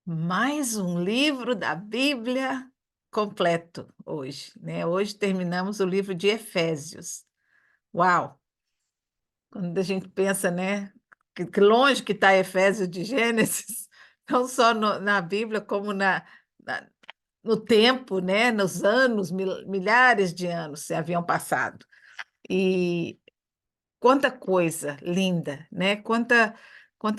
Mais um livro da Bíblia completo hoje, né? Hoje terminamos o livro de Efésios. Uau! Quando a gente pensa, né, que longe que está Efésios de Gênesis, não só na Bíblia, como na- no tempo, né, nos anos, milhares de anos se haviam passado. E quanta coisa linda, né? Quanta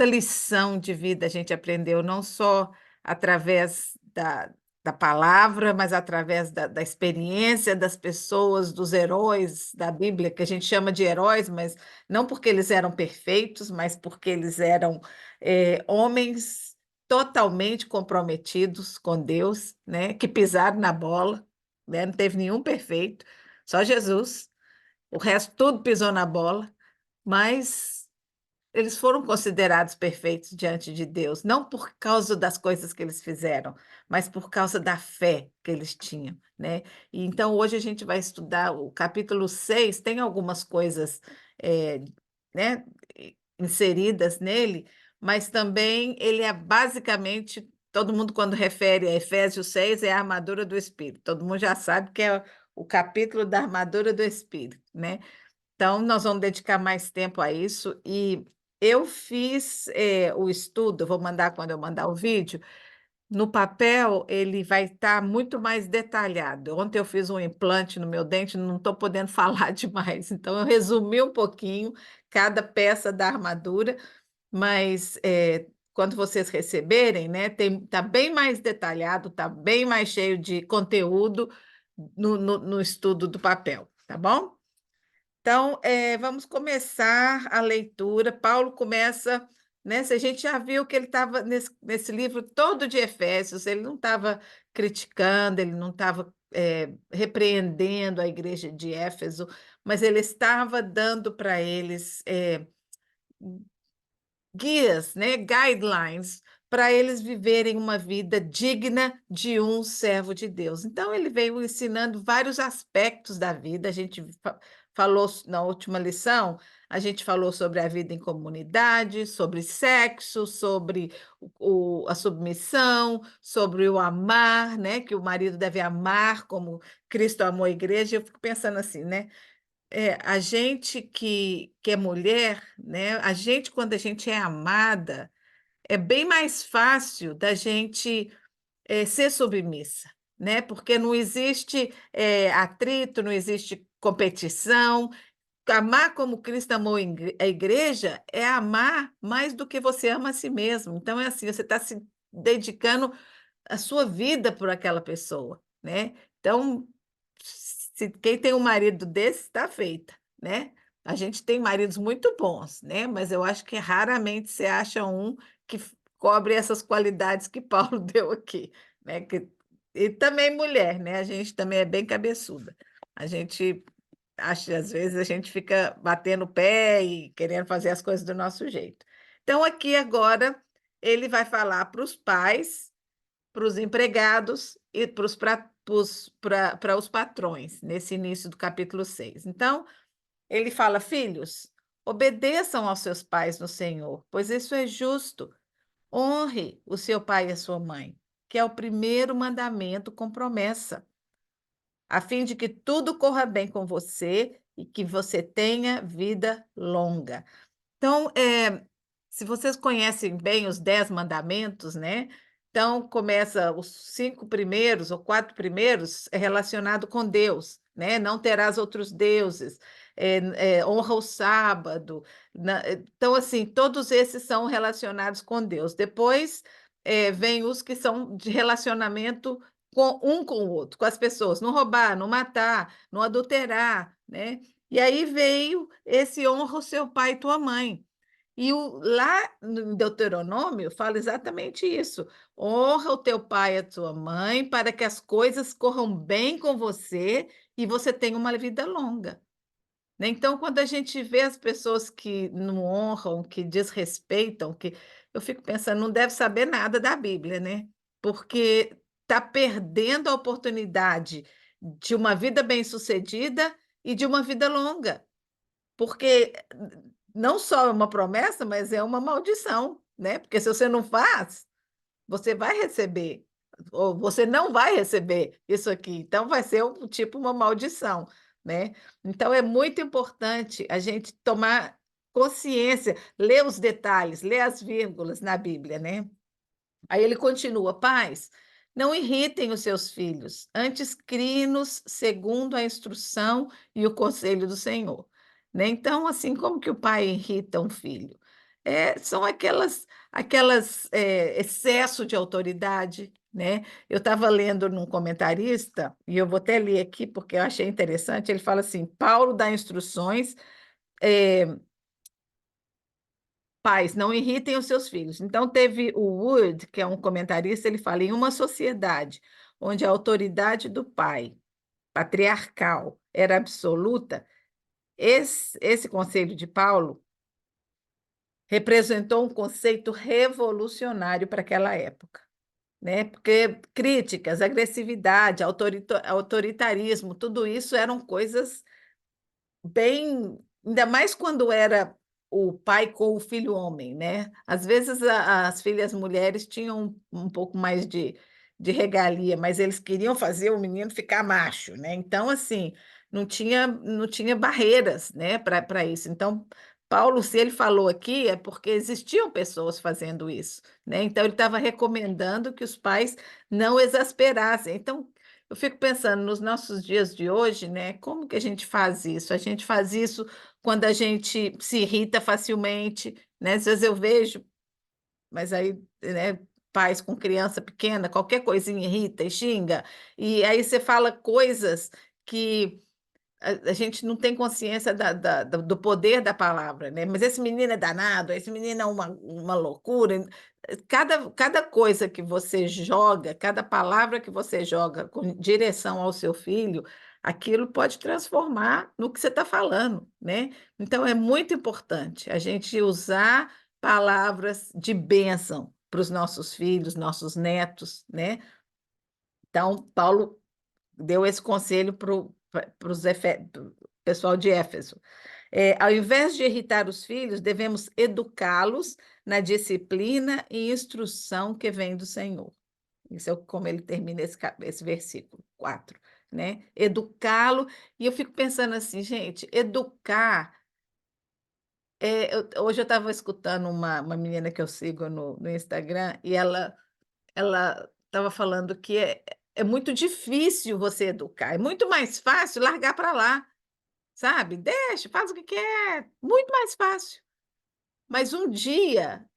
lição de vida a gente aprendeu, não só através da palavra, mas através da experiência das pessoas, dos heróis da Bíblia, que a gente chama de heróis, mas não porque eles eram perfeitos, mas porque eles eram homens totalmente comprometidos com Deus, né? Que pisaram na bola, né? Não teve nenhum perfeito, só Jesus. O resto tudo pisou na bola, mas eles foram considerados perfeitos diante de Deus, não por causa das coisas que eles fizeram, mas por causa da fé que eles tinham, né? E então hoje a gente vai estudar o capítulo 6. Tem algumas coisas, eh, né, inseridas nele, mas também ele é basicamente, todo mundo quando refere a Efésios 6 é a armadura do Espírito, todo mundo já sabe que é o capítulo da armadura do Espírito, né? Então, nós vamos dedicar mais tempo a isso. E eu fiz o estudo, eu vou mandar quando eu mandar o vídeo. No papel, ele vai estar muito mais detalhado. Ontem eu fiz um implante no meu dente, não estou podendo falar demais. Então, eu resumi um pouquinho cada peça da armadura, mas quando vocês receberem, né, tá bem mais detalhado, tá bem mais cheio de conteúdo no estudo do papel, tá bom? Então, vamos começar a leitura. Paulo começa, né? Se a gente já viu que ele estava nesse livro todo de Efésios, ele não estava criticando, ele não estava repreendendo a igreja de Éfeso, mas ele estava dando para eles guias, né? Guidelines, para eles viverem uma vida digna de um servo de Deus. Então, ele veio ensinando vários aspectos da vida. A gente falou na última lição, a gente falou sobre a vida em comunidade, sobre sexo, sobre a submissão, sobre o amar, né? Que o marido deve amar como Cristo amou a igreja. Eu fico pensando assim, né? A gente que é mulher, né? A gente, quando a gente é amada, é bem mais fácil da gente ser submissa, né? Porque não existe atrito, não existe competição. Amar como Cristo amou a igreja é amar mais do que você ama a si mesmo. Então, é assim, você está se dedicando a sua vida por aquela pessoa, né? Então, se quem tem um marido desse, está feita, né? A gente tem maridos muito bons, né? Mas eu acho que raramente você acha um que cobre essas qualidades que Paulo deu aqui, né? E também mulher, né? A gente também é bem cabeçuda. A gente acha, às vezes, a gente fica batendo o pé e querendo fazer as coisas do nosso jeito. Então, aqui agora, ele vai falar para os pais, para os empregados e para os patrões, nesse início do capítulo 6. Então, ele fala: filhos, obedeçam aos seus pais no Senhor, pois isso é justo. Honre o seu pai e a sua mãe, que é o primeiro mandamento com promessa, a fim de que tudo corra bem com você e que você tenha vida longa. Então, se vocês conhecem bem os 10 mandamentos, né? Então, começa os 5 primeiros ou 4 primeiros é relacionado com Deus, né? Não terás outros deuses, honra o sábado. Então, assim, todos esses são relacionados com Deus. Depois, vem os que são de relacionamento com o outro, com as pessoas. Não roubar, não matar, não adulterar, né? E aí veio esse honra o seu pai e tua mãe. E lá no Deuteronômio fala exatamente isso: honra o teu pai e a tua mãe, para que as coisas corram bem com você e você tenha uma vida longa. Né? Então, quando a gente vê as pessoas que não honram, que desrespeitam, que eu fico pensando, não deve saber nada da Bíblia, né? Porque está perdendo a oportunidade de uma vida bem-sucedida e de uma vida longa. Porque não só é uma promessa, mas é uma maldição, né? Porque se você não faz, você vai receber, ou você não vai receber isso aqui. Então, vai ser um tipo uma maldição, né? Então, é muito importante a gente tomar consciência, ler os detalhes, ler as vírgulas na Bíblia, né? Aí ele continua: pais, não irritem os seus filhos, antes criem-nos segundo a instrução e o conselho do Senhor. Né? Então, assim, como que o pai irrita um filho? São aquelas excesso de autoridade, né? Eu estava lendo num comentarista, e eu vou até ler aqui porque eu achei interessante, ele fala assim: Paulo dá instruções, é, pais, não irritem os seus filhos. Então, teve o Wood, que é um comentarista, ele fala: em uma sociedade onde a autoridade do pai, patriarcal, era absoluta, esse conselho de Paulo representou um conceito revolucionário para aquela época. Né? Porque críticas, agressividade, autoritarismo, tudo isso eram coisas bem, ainda mais quando era o pai com o filho homem, né? Às vezes as filhas mulheres tinham um pouco mais de regalia, mas eles queriam fazer o menino ficar macho, né? Então, assim, não tinha barreiras, né, para isso. Então, Paulo, se ele falou aqui, é porque existiam pessoas fazendo isso, né? Então, ele estava recomendando que os pais não exasperassem. Então, eu fico pensando nos nossos dias de hoje, né? Como que a gente faz isso? A gente faz isso quando a gente se irrita facilmente, né? Às vezes eu vejo, mas aí, né, pais com criança pequena, qualquer coisinha irrita e xinga, e aí você fala coisas que a gente não tem consciência do poder da palavra, né? Mas esse menino é danado, esse menino é uma loucura. Cada coisa que você joga, cada palavra que você joga com direção ao seu filho, aquilo pode transformar no que você está falando, né? Então é muito importante a gente usar palavras de bênção para os nossos filhos, nossos netos, né? Então, Paulo deu esse conselho para o pessoal de Éfeso. Ao invés de irritar os filhos, devemos educá-los na disciplina e instrução que vem do Senhor. Isso é como ele termina esse versículo 4, né? Educá-lo, e eu fico pensando assim, gente, educar. Hoje eu estava escutando uma menina que eu sigo no Instagram, e ela estava falando que é muito difícil você educar, é muito mais fácil largar para lá, sabe? Deixa, faz o que quer, muito mais fácil. Mas um dia,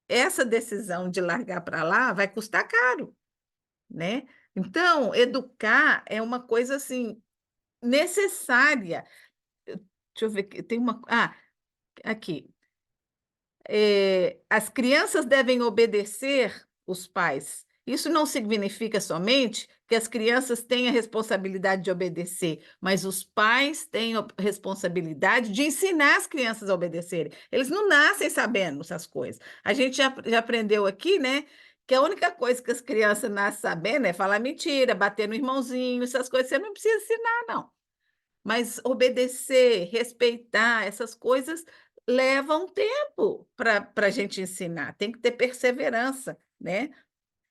essa decisão de largar para lá vai custar caro, né? Então, educar é uma coisa assim necessária. Deixa eu ver, tem uma. Aqui. As crianças devem obedecer os pais. Isso não significa somente que as crianças têm a responsabilidade de obedecer, mas os pais têm a responsabilidade de ensinar as crianças a obedecerem. Eles não nascem sabendo essas coisas. A gente já aprendeu aqui, né, que a única coisa que as crianças nascem sabendo é falar mentira, bater no irmãozinho, essas coisas você não precisa ensinar, não. Mas obedecer, respeitar, essas coisas levam tempo para a gente ensinar, tem que ter perseverança, né?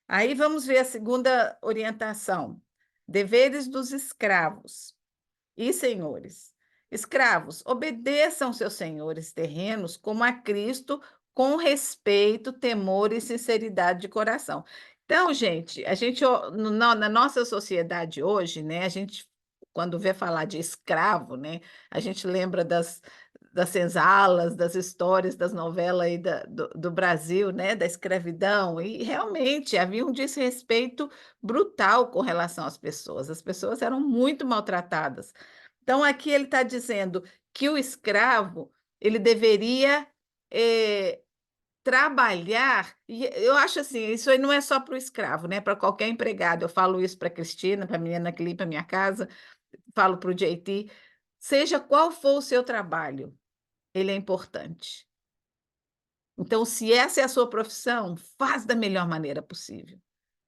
Aí vamos ver a segunda orientação: deveres dos escravos e senhores. Escravos, obedeçam seus senhores terrenos como a Cristo, com respeito, temor e sinceridade de coração. Então, gente, a gente na nossa sociedade hoje, né, a gente quando vê falar de escravo, né, a gente lembra das senzalas, das histórias das novelas aí do Brasil, né, da escravidão, e realmente havia um desrespeito brutal com relação às pessoas. As pessoas eram muito maltratadas. Então, aqui ele está dizendo que o escravo ele deveria eh, trabalhar, e eu acho assim, isso aí não é só para o escravo, né? Para qualquer empregado. Eu falo isso para a Cristina, para a menina que limpa a minha casa, falo para o JT, seja qual for o seu trabalho, ele é importante. Então, se essa é a sua profissão, faz da melhor maneira possível.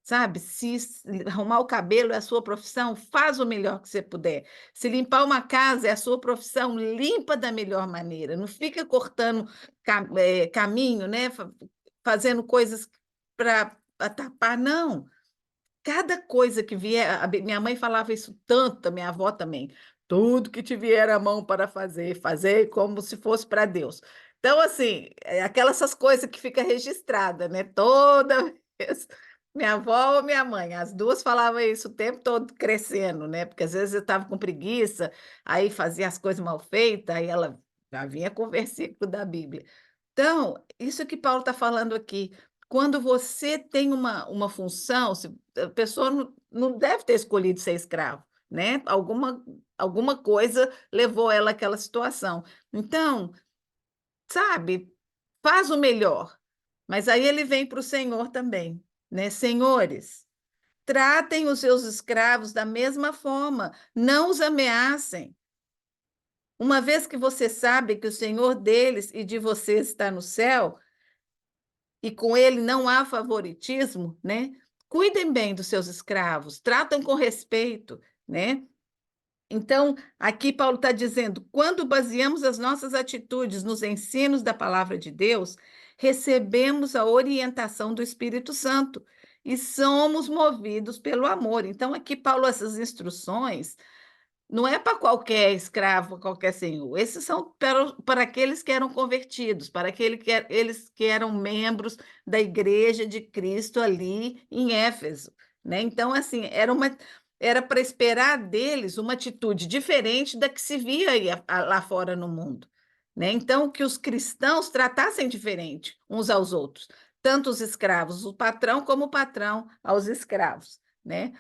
Sabe? Se arrumar o cabelo é a sua profissão, faz o melhor que você puder. Se limpar uma casa é a sua profissão, limpa da melhor maneira. Não fica cortando caminho, né? Fazendo coisas para a tapar, não. Cada coisa que vier, minha mãe falava isso tanto, a minha avó também. Tudo que te vier à mão para fazer, fazer como se fosse para Deus. Então, assim, aquelas essas coisas que fica registrada, né? Toda vez. Minha avó ou minha mãe, as duas falavam isso o tempo todo crescendo, né? Porque às vezes eu estava com preguiça, aí fazia as coisas mal feitas, aí ela já vinha com o versículo da Bíblia. Então, isso que Paulo está falando aqui. Quando você tem uma função, a pessoa não deve ter escolhido ser escravo, né? Alguma coisa levou ela àquela situação. Então, sabe, faz o melhor. Mas aí ele vem para o Senhor também, né? Senhores, tratem os seus escravos da mesma forma, não os ameacem. Uma vez que você sabe que o Senhor deles e de vocês está no céu, e com ele não há favoritismo, né? Cuidem bem dos seus escravos, tratam com respeito, né? Então, aqui Paulo está dizendo: quando baseamos as nossas atitudes nos ensinos da palavra de Deus, recebemos a orientação do Espírito Santo e somos movidos pelo amor. Então, aqui, Paulo, essas instruções não é para qualquer escravo, qualquer senhor. Esses são para aqueles que eram convertidos, para eles que eram membros da igreja de Cristo ali em Éfeso, né? Então, assim, era para esperar deles uma atitude diferente da que se via aí, lá fora no mundo, né? Então, que os cristãos tratassem diferente uns aos outros, tanto os escravos, o patrão, como o patrão aos escravos, né?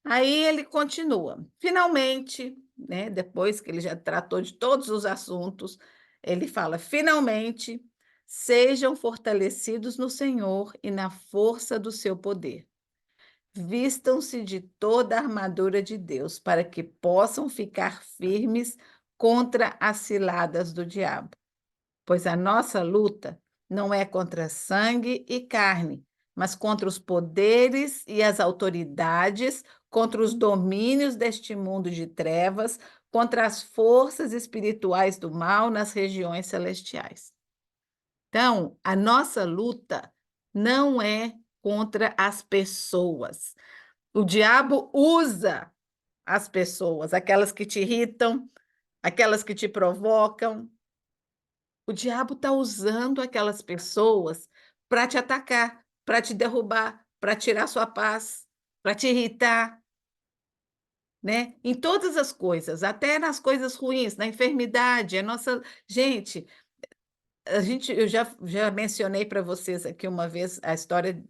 Aí ele continua. Finalmente, né, depois que ele já tratou de todos os assuntos, ele fala: finalmente, sejam fortalecidos no Senhor e na força do seu poder. Vistam-se de toda a armadura de Deus, para que possam ficar firmes contra as ciladas do diabo, pois a nossa luta não é contra sangue e carne, mas contra os poderes e as autoridades, contra os domínios deste mundo de trevas, contra as forças espirituais do mal nas regiões celestiais. Então, a nossa luta não é contra as pessoas. O diabo usa as pessoas, aquelas que te irritam, aquelas que te provocam. O diabo está usando aquelas pessoas para te atacar, para te derrubar, para tirar sua paz, para te irritar, né? Em todas as coisas, até nas coisas ruins, na enfermidade, a nossa gente, eu já mencionei para vocês aqui uma vez a história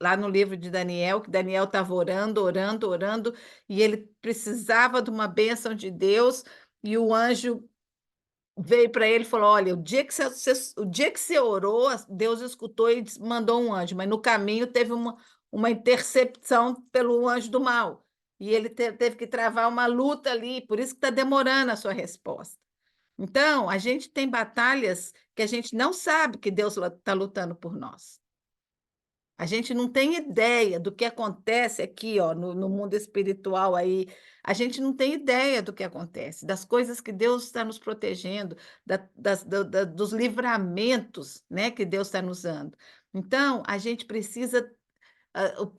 lá no livro de Daniel, que Daniel estava orando, orando, orando, e ele precisava de uma bênção de Deus, e o anjo veio para ele e falou: Olha, o dia que você orou, Deus escutou e mandou um anjo, mas no caminho teve uma intercepção pelo anjo do mal. E ele teve que travar uma luta ali, por isso que está demorando a sua resposta. Então, a gente tem batalhas que a gente não sabe que Deus está lutando por nós. A gente não tem ideia do que acontece aqui, ó, no mundo espiritual aí. A gente não tem ideia do que acontece, das coisas que Deus está nos protegendo, dos livramentos, né, que Deus está nos dando. Então, a gente precisa.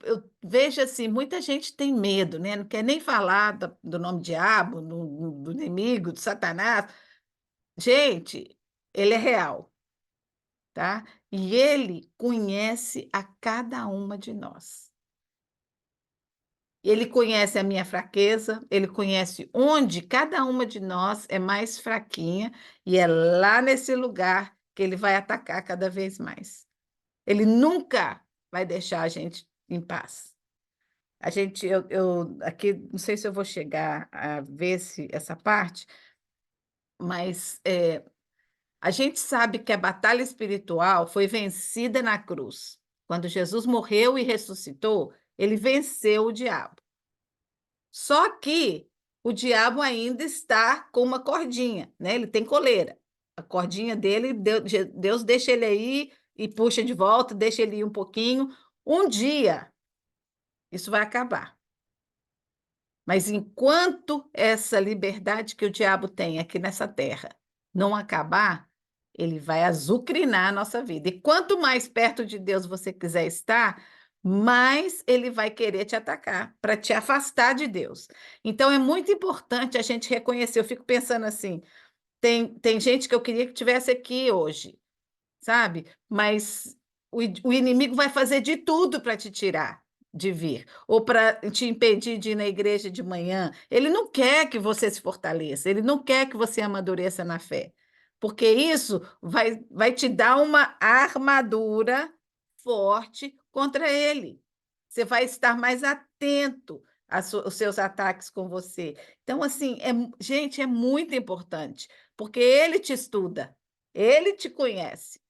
Eu vejo assim, muita gente tem medo, né? Não quer nem falar do nome diabo, do inimigo, do Satanás. Gente, ele é real, tá? E ele conhece a cada uma de nós. Ele conhece a minha fraqueza, ele conhece onde cada uma de nós é mais fraquinha, e é lá nesse lugar que ele vai atacar cada vez mais. Ele nunca vai deixar a gente em paz. Eu aqui, não sei se eu vou chegar a ver essa parte, mas a gente sabe que a batalha espiritual foi vencida na cruz. Quando Jesus morreu e ressuscitou, ele venceu o diabo. Só que o diabo ainda está com uma cordinha, né? Ele tem coleira. A cordinha dele, Deus deixa ele aí e puxa de volta, deixa ele ir um pouquinho. Um dia, isso vai acabar. Mas enquanto essa liberdade que o diabo tem aqui nessa terra não acabar, ele vai azucrinar a nossa vida. E quanto mais perto de Deus você quiser estar, mais ele vai querer te atacar para te afastar de Deus. Então é muito importante a gente reconhecer. Eu fico pensando assim, tem gente que eu queria que tivesse aqui hoje, sabe? Mas o inimigo vai fazer de tudo para te tirar de vir, ou para te impedir de ir na igreja de manhã. Ele não quer que você se fortaleça, ele não quer que você amadureça na fé, porque isso vai te dar uma armadura forte contra ele. Você vai estar mais atento aos seus ataques com você. Então, assim, gente, é muito importante, porque ele te estuda, ele te conhece.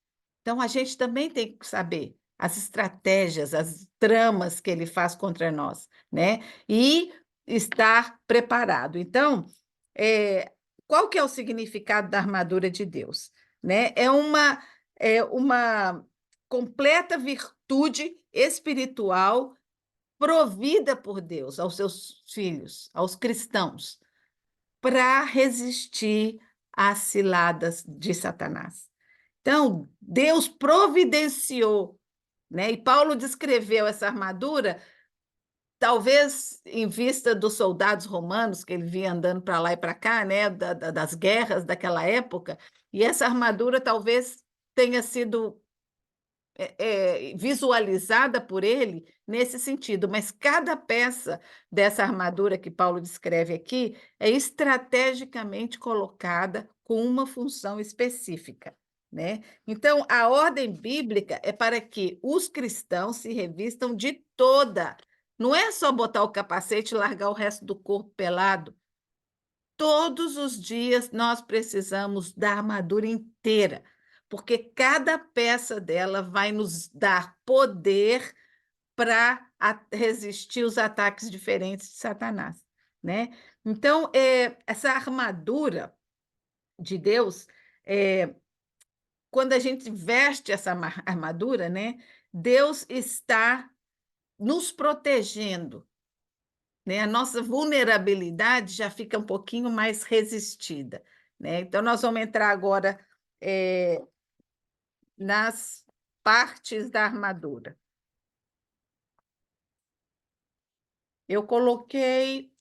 Então, a gente também tem que saber as estratégias, as tramas que ele faz contra nós, né? E estar preparado. Então, é, qual que é o significado da armadura de Deus? Né? É uma completa virtude espiritual provida por Deus aos seus filhos, aos cristãos, para resistir às ciladas de Satanás. Então, Deus providenciou, né? E Paulo descreveu essa armadura, talvez em vista dos soldados romanos, que ele via andando para lá e para cá, né? Das guerras daquela época, e essa armadura talvez tenha sido visualizada por ele nesse sentido, mas cada peça dessa armadura que Paulo descreve aqui é estrategicamente colocada com uma função específica, né? Então, a ordem bíblica é para que os cristãos se revistam de toda. Não é só botar o capacete e largar o resto do corpo pelado. Todos os dias nós precisamos da armadura inteira, porque cada peça dela vai nos dar poder para resistir os ataques diferentes de Satanás, né? Então, essa armadura de Deus, quando a gente veste essa armadura, né? Deus está nos protegendo, né? A nossa vulnerabilidade já fica um pouquinho mais resistida, né? Então, nós vamos entrar agora é, nas partes da armadura. Eu coloquei,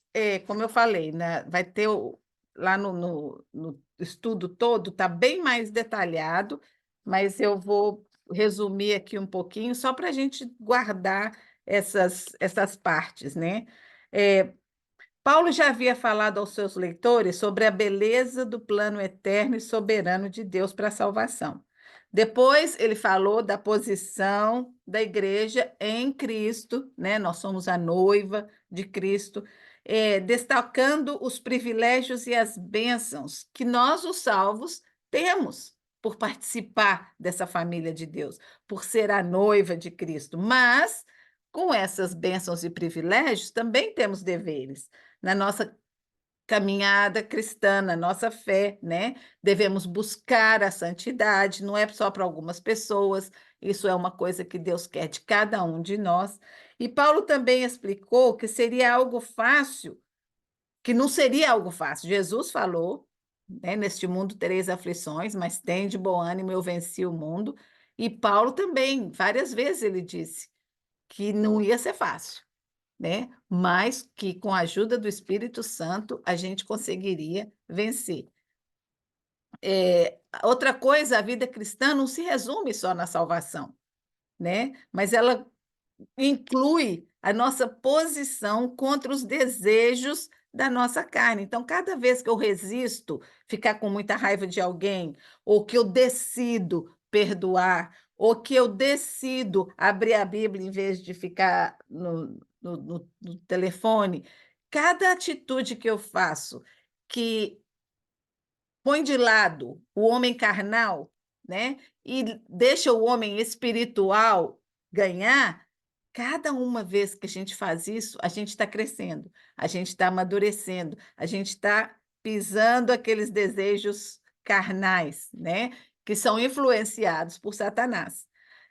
como eu falei, né? Vai ter lá no estudo todo, está bem mais detalhado, mas eu vou resumir aqui um pouquinho, só para a gente guardar essas partes, né? É, Paulo já havia falado aos seus leitores sobre a beleza do plano eterno e soberano de Deus para a salvação. Depois, ele falou da posição da igreja em Cristo, né? Nós somos a noiva de Cristo, destacando os privilégios e as bênçãos que nós, os salvos, temos por participar dessa família de Deus, por ser a noiva de Cristo. Mas, com essas bênçãos e privilégios, também temos deveres na nossa caminhada cristã, na nossa fé, né? Devemos buscar a santidade, não é só para algumas pessoas, isso é uma coisa que Deus quer de cada um de nós. E Paulo também explicou que seria algo fácil, que não seria algo fácil. Jesus falou, né? Neste mundo tereis aflições, mas tem de bom ânimo, eu venci o mundo. E Paulo também, várias vezes ele disse que não ia ser fácil, né? Mas que com a ajuda do Espírito Santo a gente conseguiria vencer. Outra coisa, a vida cristã não se resume só na salvação, né? Mas ela inclui a nossa posição contra os desejos da nossa carne. Então, cada vez que eu resisto ficar com muita raiva de alguém, ou que eu decido perdoar, ou que eu decido abrir a Bíblia em vez de ficar no telefone, cada atitude que eu faço que põe de lado o homem carnal, né? E deixa o homem espiritual ganhar, cada uma vez que a gente faz isso, a gente está crescendo, a gente está amadurecendo, a gente está pisando aqueles desejos carnais, né? Que são influenciados por Satanás.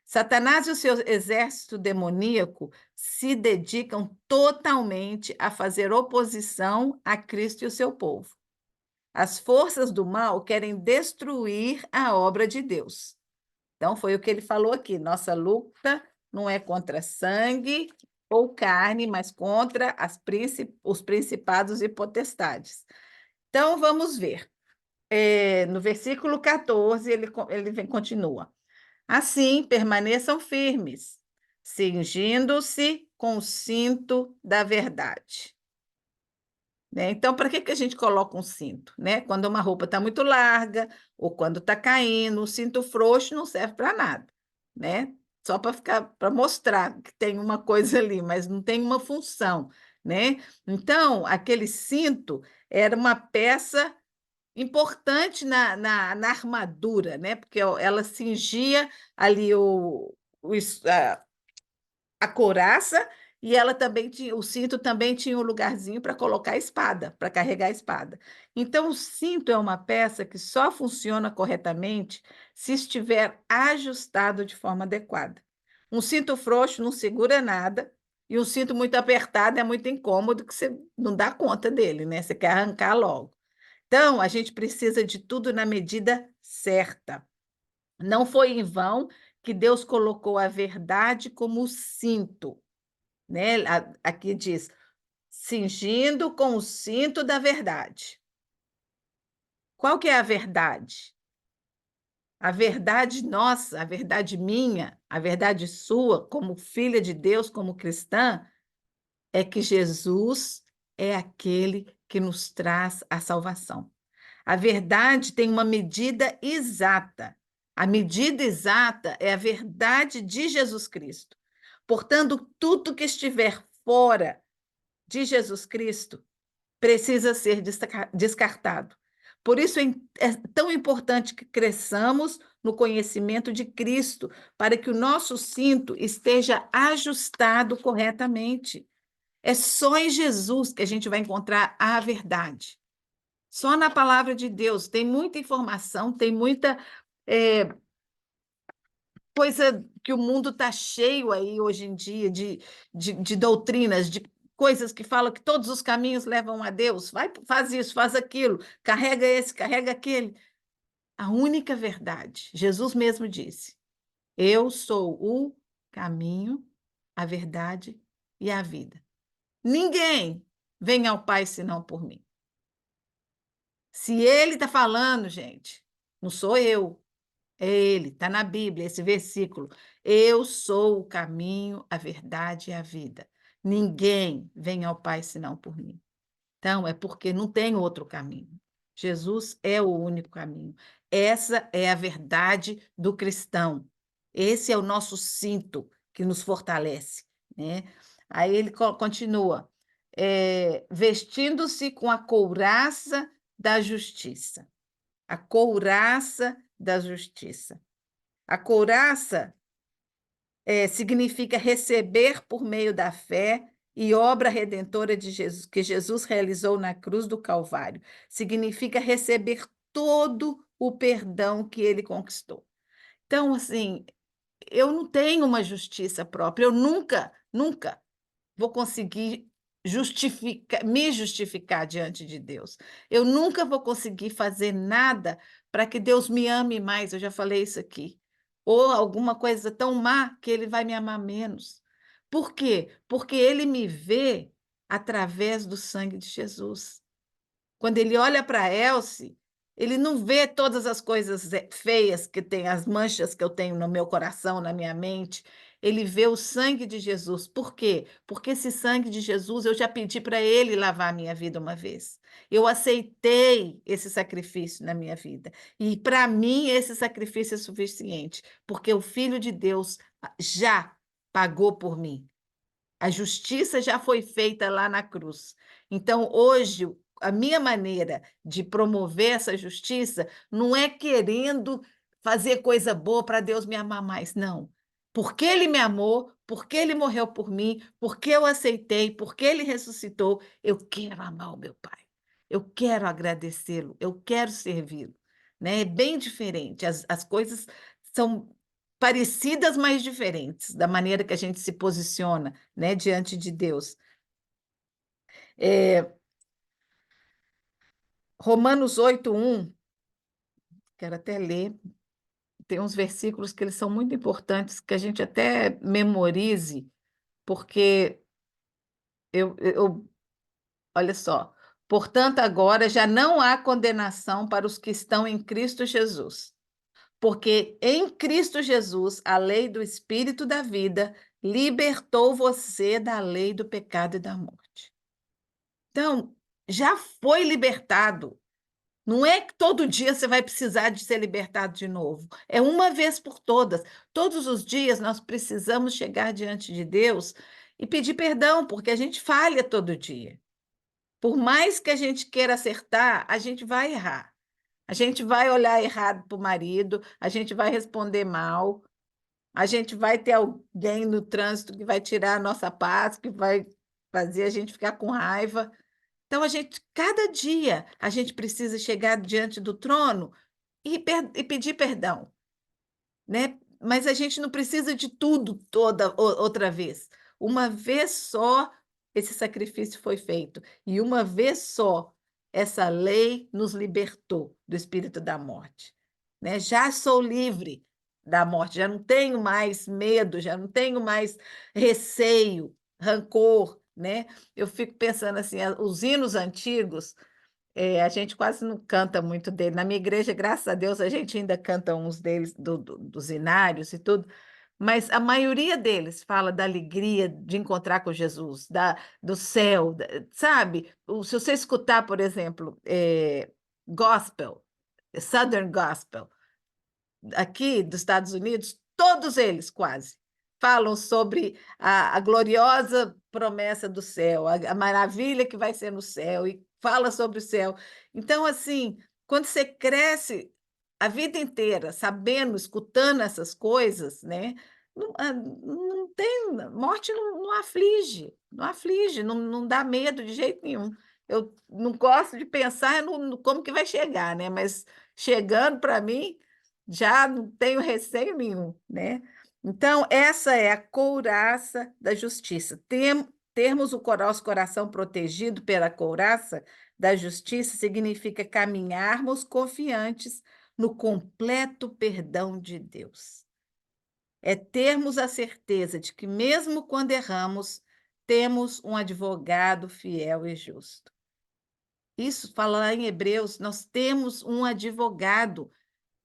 Satanás e o seu exército demoníaco se dedicam totalmente a fazer oposição a Cristo e o seu povo. As forças do mal querem destruir a obra de Deus. Então, foi o que ele falou aqui: nossa luta não é contra sangue ou carne, mas contra os principados e potestades. Então, vamos ver. No versículo 14, continua. Assim, permaneçam firmes, cingindo-se com o cinto da verdade. Né? Então, para que que a gente coloca um cinto? Né? Quando uma roupa está muito larga ou quando está caindo, o cinto frouxo não serve para nada, né? Só para ficar, para mostrar que tem uma coisa ali, mas não tem uma função, né? Então, aquele cinto era uma peça importante na armadura, né? Porque ela cingia ali a couraça e ela também tinha, o cinto também tinha um lugarzinho para colocar a espada, para carregar a espada. Então, o cinto é uma peça que só funciona corretamente se estiver ajustado de forma adequada. Um cinto frouxo não segura nada e um cinto muito apertado é muito incômodo que você não dá conta dele, né? Você quer arrancar logo. Então, a gente precisa de tudo na medida certa. Não foi em vão que Deus colocou a verdade como cinto, né? Aqui diz, cingindo com o cinto da verdade. Qual que é a verdade? A verdade nossa, a verdade minha, a verdade sua, como filha de Deus, como cristã, é que Jesus é aquele que nos traz a salvação. A verdade tem uma medida exata. A medida exata é a verdade de Jesus Cristo. Portanto, tudo que estiver fora de Jesus Cristo precisa ser descartado. Por isso é tão importante que cresçamos no conhecimento de Cristo, para que o nosso cinto esteja ajustado corretamente. É só em Jesus que a gente vai encontrar a verdade. Só na palavra de Deus. Tem muita informação, tem muita coisa que o mundo está cheio aí hoje em dia de doutrinas, de coisas que falam que todos os caminhos levam a Deus. Vai, faz isso, faz aquilo, carrega esse, carrega aquele. A única verdade, Jesus mesmo disse: Eu sou o caminho, a verdade e a vida. Ninguém vem ao Pai senão por mim. Se ele está falando, gente, não sou eu, é ele, está na Bíblia, esse versículo. Eu sou o caminho, a verdade e a vida. Ninguém vem ao Pai senão por mim. Então, é porque não tem outro caminho. Jesus é o único caminho. Essa é a verdade do cristão. Esse é o nosso cinto que nos fortalece, né? Aí ele continua, vestindo-se com a couraça da justiça. A couraça da justiça. A couraça significa receber por meio da fé e obra redentora de Jesus, que Jesus realizou na cruz do Calvário. Significa receber todo o perdão que ele conquistou. Então, assim, eu não tenho uma justiça própria, eu nunca vou conseguir me justificar diante de Deus. Eu nunca vou conseguir fazer nada para que Deus me ame mais, eu já falei isso aqui. Ou alguma coisa tão má que ele vai me amar menos. Por quê? Porque ele me vê através do sangue de Jesus. Quando ele olha para Elsie, ele não vê todas as coisas feias que tem, as manchas que eu tenho no meu coração, na minha mente. Ele vê o sangue de Jesus. Por quê? Porque esse sangue de Jesus eu já pedi para ele lavar a minha vida uma vez. Eu aceitei esse sacrifício na minha vida. E para mim esse sacrifício é suficiente, porque o Filho de Deus já pagou por mim. A justiça já foi feita lá na cruz. Então, hoje, a minha maneira de promover essa justiça não é querendo fazer coisa boa para Deus me amar mais, não. Porque Ele me amou, porque Ele morreu por mim, porque eu aceitei, porque Ele ressuscitou, eu quero amar o meu Pai. Eu quero agradecê-lo, eu quero servi-lo. Né? É bem diferente. As coisas são parecidas, mas diferentes, da maneira que a gente se posiciona, né, diante de Deus. É, Romanos 8:1, quero até ler, tem uns versículos que eles são muito importantes, que a gente até memorize, porque olha só. Portanto, agora já não há condenação para os que estão em Cristo Jesus, porque em Cristo Jesus a lei do Espírito da vida libertou você da lei do pecado e da morte. Então, já foi libertado. Não é que todo dia você vai precisar de ser libertado de novo. É uma vez por todas. Todos os dias nós precisamos chegar diante de Deus e pedir perdão, porque a gente falha todo dia. Por mais que a gente queira acertar, a gente vai errar. A gente vai olhar errado para o marido, a gente vai responder mal, a gente vai ter alguém no trânsito que vai tirar a nossa paz, que vai fazer a gente ficar com raiva. Então, cada dia, a gente precisa chegar diante do trono e pedir perdão, né? Mas a gente não precisa de tudo outra vez. Uma vez só esse sacrifício foi feito, e uma vez só essa lei nos libertou do espírito da morte, né? Já sou livre da morte, já não tenho mais medo, já não tenho mais receio, rancor, né? Eu fico pensando assim, os hinos antigos, a gente quase não canta muito dele. Na minha igreja, graças a Deus, a gente ainda canta uns deles, dos hinários e tudo, mas a maioria deles fala da alegria de encontrar com Jesus, do céu, sabe? Se você escutar, por exemplo, gospel, Southern Gospel, aqui dos Estados Unidos, todos eles quase falam sobre a gloriosa promessa do céu, a maravilha que vai ser no céu, e fala sobre o céu. Então, assim, quando você cresce a vida inteira sabendo, escutando essas coisas, né? Não tem, morte não aflige, não aflige, não dá medo de jeito nenhum. Eu não gosto de pensar no como que vai chegar, né? Mas chegando para mim, já não tenho receio nenhum, né? Então, essa é a couraça da justiça. Termos o nosso coração protegido pela couraça da justiça significa caminharmos confiantes no completo perdão de Deus. É termos a certeza de que, mesmo quando erramos, temos um advogado fiel e justo. Isso fala lá em Hebreus, nós temos um advogado,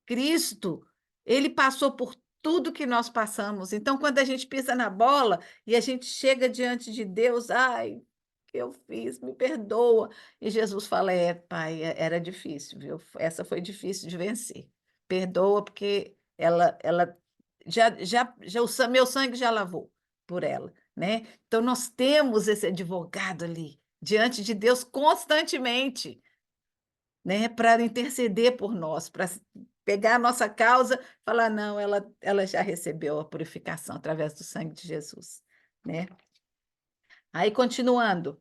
Cristo. Ele passou por tudo que nós passamos. Então, quando a gente pisa na bola e a gente chega diante de Deus, ai, o que eu fiz, me perdoa. E Jesus fala: pai, era difícil, viu? Essa foi difícil de vencer. Perdoa, porque ela meu sangue já lavou por ela, né? Então, nós temos esse advogado ali diante de Deus constantemente, né, para interceder por nós, para pegar a nossa causa, falar, não, ela já recebeu a purificação através do sangue de Jesus, né? Aí, continuando,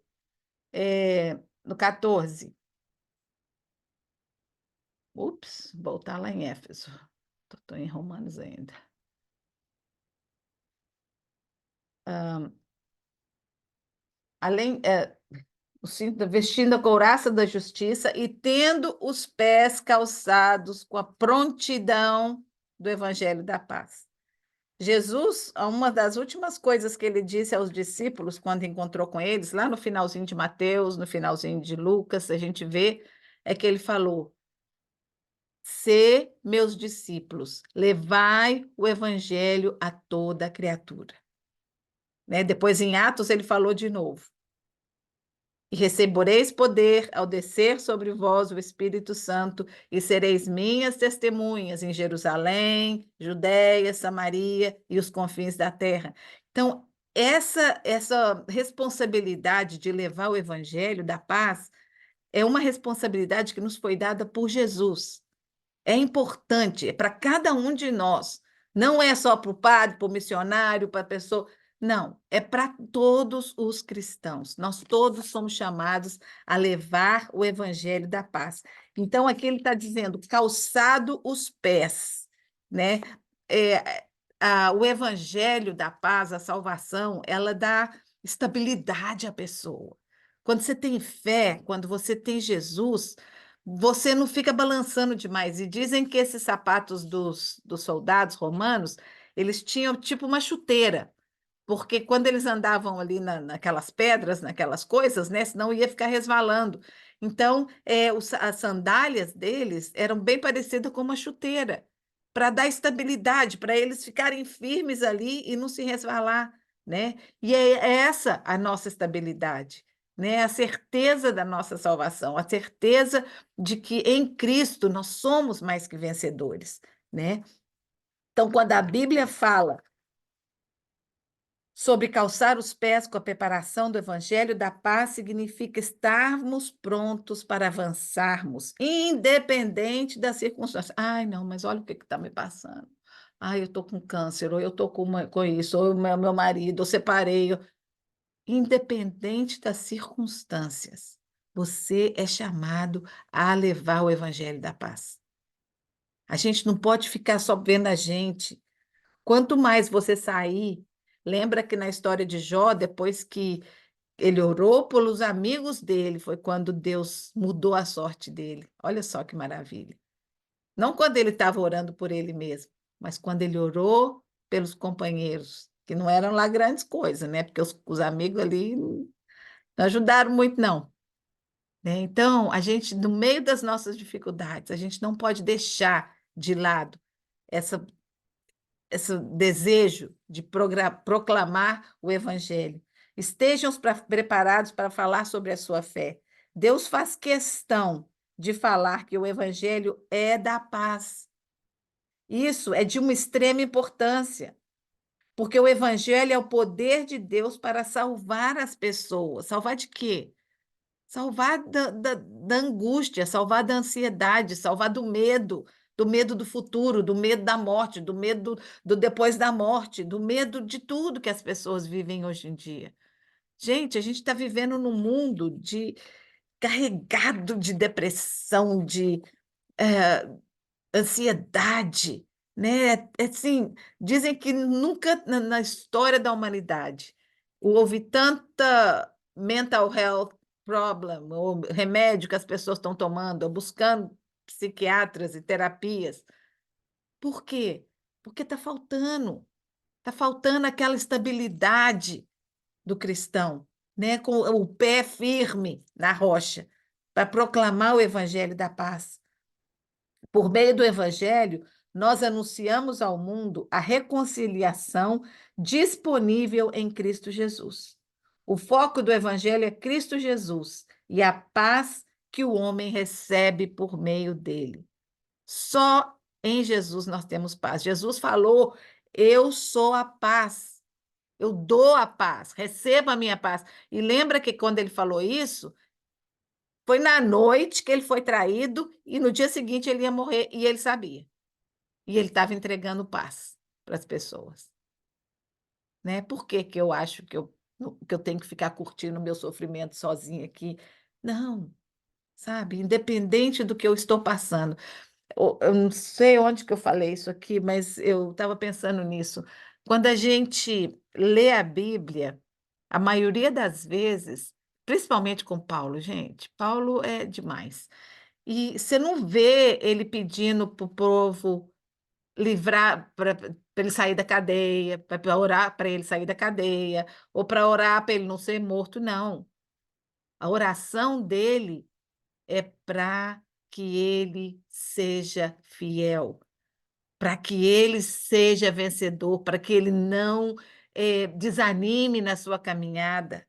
no 14. Ups, voltar lá em Éfeso. Estou em Romanos ainda. Além, vestindo a couraça da justiça e tendo os pés calçados com a prontidão do evangelho da paz. Jesus, uma das últimas coisas que ele disse aos discípulos quando encontrou com eles, lá no finalzinho de Mateus, no finalzinho de Lucas, a gente vê, é que ele falou: Sê meus discípulos, levai o evangelho a toda a criatura. Né? Depois, em Atos, ele falou de novo: E recebereis poder ao descer sobre vós o Espírito Santo, e sereis minhas testemunhas em Jerusalém, Judéia, Samaria e os confins da terra. Então, essa responsabilidade de levar o evangelho da paz é uma responsabilidade que nos foi dada por Jesus. É importante, é para cada um de nós. Não é só para o padre, para o missionário, para a pessoa. Não, é para todos os cristãos. Nós todos somos chamados a levar o evangelho da paz. Então, aqui ele está dizendo, calçado os pés, né? O evangelho da paz, a salvação, ela dá estabilidade à pessoa. Quando você tem fé, quando você tem Jesus, você não fica balançando demais. E dizem que esses sapatos dos soldados romanos, eles tinham tipo uma chuteira, porque quando eles andavam ali naquelas pedras, naquelas coisas, né, senão ia ficar resvalando. Então, as sandálias deles eram bem parecidas com uma chuteira, para dar estabilidade, para eles ficarem firmes ali e não se resvalar, né? E é essa a nossa estabilidade, né? A certeza da nossa salvação, a certeza de que em Cristo nós somos mais que vencedores, né? Então, quando a Bíblia fala sobre calçar os pés com a preparação do Evangelho da Paz, significa estarmos prontos para avançarmos, independente das circunstâncias. Ai, não, mas olha o que está me passando. Ai, eu estou com câncer, ou eu estou com isso, ou meu marido, eu separei. Independente das circunstâncias, você é chamado a levar o Evangelho da Paz. A gente não pode ficar só vendo a gente. Quanto mais você sair, lembra que na história de Jó, depois que ele orou pelos amigos dele, foi quando Deus mudou a sorte dele. Olha só que maravilha. Não quando ele estava orando por ele mesmo, mas quando ele orou pelos companheiros, que não eram lá grandes coisas, né? Porque os amigos ali não ajudaram muito, não. Né? Então, a gente, no meio das nossas dificuldades, a gente não pode deixar de lado essa esse desejo de proclamar o Evangelho. Estejam preparados para falar sobre a sua fé. Deus faz questão de falar que o Evangelho é da paz. Isso é de uma extrema importância, porque o Evangelho é o poder de Deus para salvar as pessoas. Salvar de quê? Salvar da angústia, salvar da ansiedade, salvar do medo do futuro, do medo da morte, do medo do depois da morte, do medo de tudo que as pessoas vivem hoje em dia. Gente, a gente está vivendo num mundo carregado de depressão, de eh, ansiedade, né? Assim, dizem que nunca na história da humanidade houve tanta mental health problem, ou remédio que as pessoas estão tomando, ou buscando psiquiatras e terapias. Por quê? Porque está faltando aquela estabilidade do cristão, né? Com o pé firme na rocha, para proclamar o evangelho da paz. Por meio do Evangelho, nós anunciamos ao mundo a reconciliação disponível em Cristo Jesus. O foco do Evangelho é Cristo Jesus e a paz que o homem recebe por meio dele. Só em Jesus nós temos paz. Jesus falou: Eu sou a paz, eu dou a paz, receba a minha paz. E lembra que quando ele falou isso, foi na noite que ele foi traído e no dia seguinte ele ia morrer e ele sabia. E ele estava entregando paz para as pessoas, né? Por que que eu acho que eu tenho que ficar curtindo o meu sofrimento sozinha aqui? Não, sabe? Independente do que eu estou passando. Eu não sei onde que eu falei isso aqui, mas eu estava pensando nisso. Quando a gente lê a Bíblia, a maioria das vezes, principalmente com Paulo, gente, Paulo é demais. E você não vê ele pedindo para o povo livrar para ele sair da cadeia, para orar para ele sair da cadeia, ou para orar para ele não ser morto, não. A oração dele é para que ele seja fiel, para que ele seja vencedor, para que ele não desanime na sua caminhada.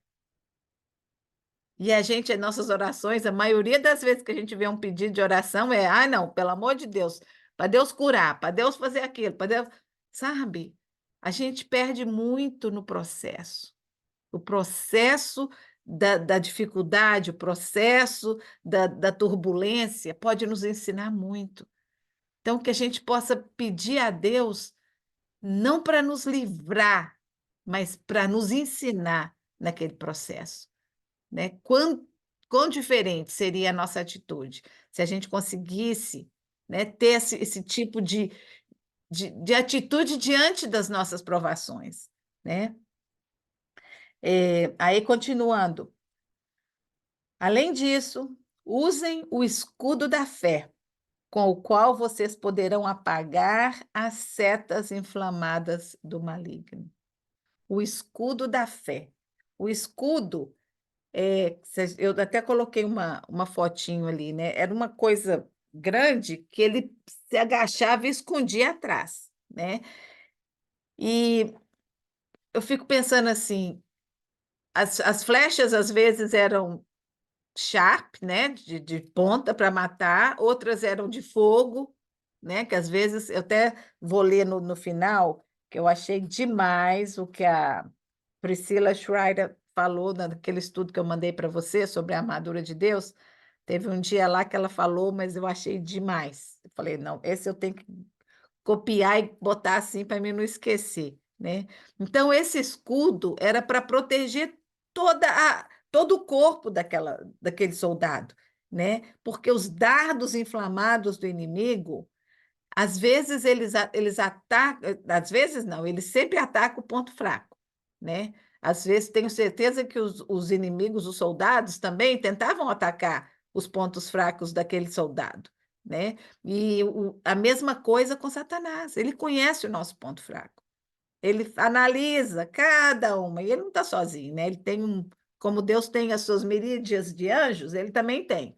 E a gente, as nossas orações, a maioria das vezes que a gente vê um pedido de oração é, ah, não, pelo amor de Deus, para Deus curar, para Deus fazer aquilo, para Deus. Sabe? A gente perde muito no processo. O processo da dificuldade, o processo da turbulência pode nos ensinar muito. Então, que a gente possa pedir a Deus, não para nos livrar, mas para nos ensinar naquele processo, né? Quão diferente seria a nossa atitude se a gente conseguisse, né, ter esse tipo de atitude diante das nossas provações, né? Aí, continuando. Além disso, Usem o escudo da fé, com o qual vocês poderão apagar as setas inflamadas do maligno. O escudo da fé. O escudo, eu até coloquei uma fotinho ali, né? Era uma coisa grande que ele se agachava e escondia atrás, né? E eu fico pensando assim, as flechas às vezes eram sharp, né, de ponta para matar, outras eram de fogo, né, que às vezes eu até vou ler no final, que eu achei demais o que a Priscilla Schreier falou naquele estudo que eu mandei para você sobre a armadura de Deus. Teve um dia lá que ela falou, mas eu achei demais. Eu falei, não, esse eu tenho que copiar e botar assim para mim não esquecer, né? Então esse escudo era para proteger todo o corpo daquele soldado, né? Porque os dardos inflamados do inimigo, às vezes eles atacam, às vezes não, eles sempre atacam o ponto fraco, né? Às vezes tenho certeza que os inimigos, os soldados também tentavam atacar os pontos fracos daquele soldado, né? E a mesma coisa com Satanás. Ele conhece o nosso ponto fraco. Ele analisa cada uma, e ele não está sozinho, né? Ele tem como Deus tem as suas miríades de anjos, ele também tem.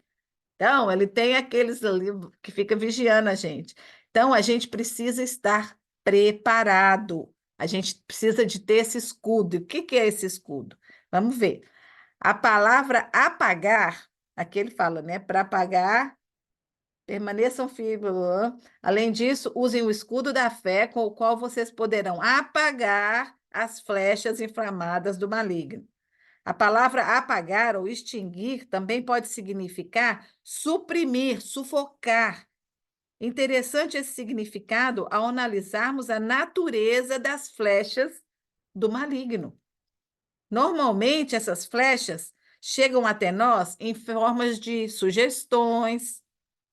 Então, ele tem aqueles ali que fica vigiando a gente. Então, a gente precisa estar preparado. A gente precisa de ter esse escudo. E o que que é esse escudo? Vamos ver. A palavra apagar, aqui ele fala, né? Para apagar, permaneçam firmes. Além disso, usem o escudo da fé, com o qual vocês poderão apagar as flechas inflamadas do maligno. A palavra apagar ou extinguir também pode significar suprimir, sufocar. Interessante esse significado ao analisarmos a natureza das flechas do maligno. Normalmente, essas flechas chegam até nós em formas de sugestões,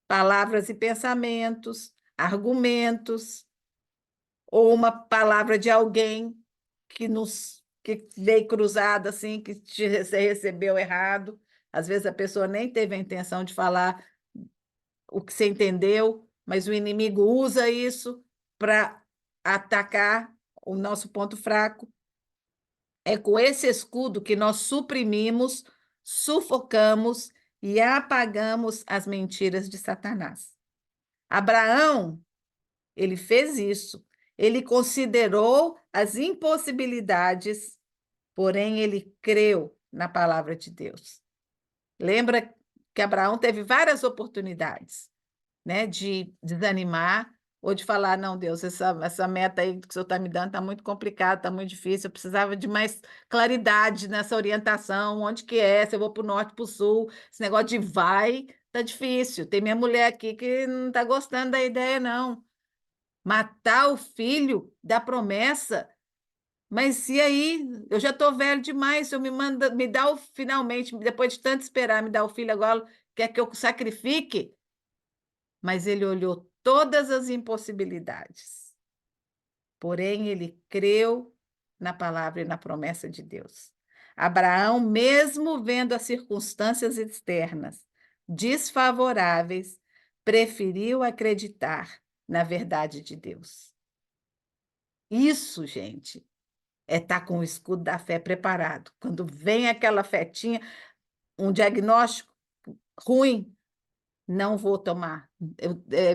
palavras e pensamentos, argumentos, ou uma palavra de alguém que veio cruzada assim, que você recebeu errado. Às vezes a pessoa nem teve a intenção de falar o que você entendeu, mas o inimigo usa isso para atacar o nosso ponto fraco. É com esse escudo que nós suprimimos, sufocamos e apagamos as mentiras de Satanás. Abraão, ele fez isso. Ele considerou as impossibilidades, porém ele creu na palavra de Deus. Lembra que Abraão teve várias oportunidades, né, de desanimar ou de falar, não, Deus, essa meta aí que o Senhor está me dando está muito complicada, está muito difícil, eu precisava de mais claridade nessa orientação, onde que é, se eu vou para o norte, para o sul, esse negócio de vai, está difícil. Tem minha mulher aqui que não está gostando da ideia, não. Matar o filho da promessa. Mas e aí? Eu já estou velho demais. Se eu me dá finalmente, depois de tanto esperar, me dá o filho agora, quer que eu sacrifique? Mas ele olhou todas as impossibilidades. Porém, ele creu na palavra e na promessa de Deus. Abraão, mesmo vendo as circunstâncias externas desfavoráveis, preferiu acreditar na verdade de Deus. Isso, gente, é estar com o escudo da fé preparado. Quando vem aquela fetinha, um diagnóstico ruim, não vou tomar.